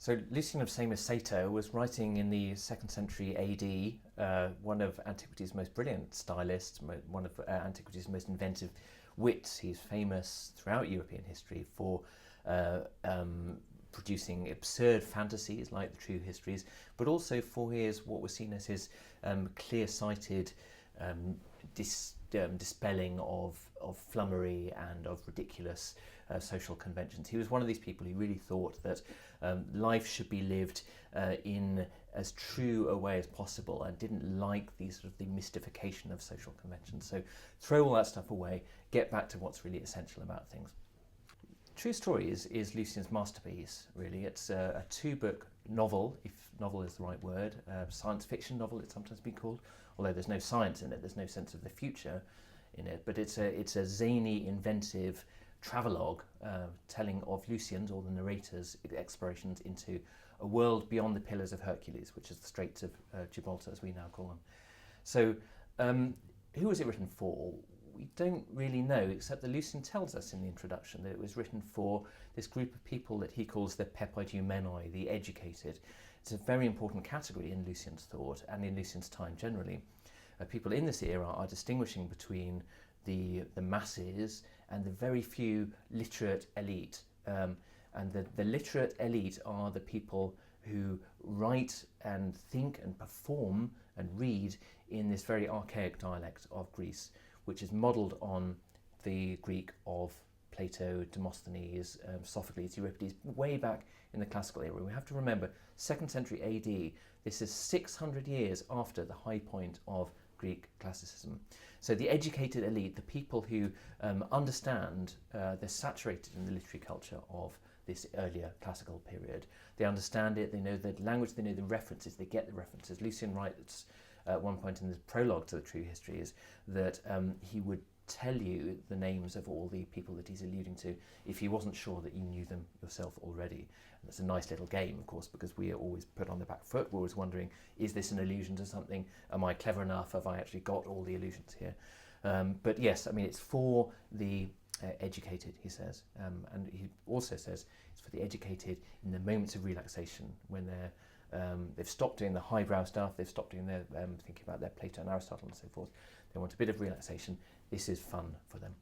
So Lucian of Samosata was writing in the 2nd century AD, one of antiquity's most brilliant stylists, one of antiquity's most inventive wits. He's famous throughout European history for producing absurd fantasies like the true histories, but also for his what was seen as his clear-sighted dispelling of flummery and of ridiculous social conventions. He was one of these people who really thought that life should be lived in as true a way as possible and didn't like the mystification of social conventions. So throw all that stuff away, get back to what's really essential about things. True Story is Lucian's masterpiece, really. It's a two-book novel, if novel is the right word, science fiction novel it's sometimes been called, although there's no science in it, there's no sense of the future in it, but it's a zany, inventive travelogue telling of Lucian's, or the narrator's, explorations into a world beyond the Pillars of Hercules, which is the Straits of Gibraltar, as we now call them. So who was it written for? We don't really know, except that Lucian tells us in the introduction that it was written for this group of people that he calls the pepoidumenoi, the educated. It's a very important category in Lucian's thought and in Lucian's time generally. People in this era are distinguishing between the masses and the very few literate elite. And the literate elite are the people who write and think and perform and read in this very archaic dialect of Greece, which is modelled on the Greek of Plato, Demosthenes, Sophocles, Euripides, way back in the classical era. We have to remember, 2nd century AD, this is 600 years after the high point of Greek classicism. So the educated elite, the people who understand, they're saturated in the literary culture of this earlier classical period. They understand it, they know the language, they know the references, they get the references. Lucian writes at one point in the prologue to the True History is that he would tell you the names of all the people that he's alluding to if he wasn't sure that you knew them yourself already. And that's a nice little game, of course, because we are always put on the back foot. We're always wondering, is this an allusion to something? Am I clever enough? Have I actually got all the allusions here? But yes, I mean, it's for the educated, he says. And he also says it's for the educated in the moments of relaxation when they've stopped doing the highbrow stuff, they've stopped doing their thinking about their Plato and Aristotle and so forth. They want a bit of relaxation. This is fun for them.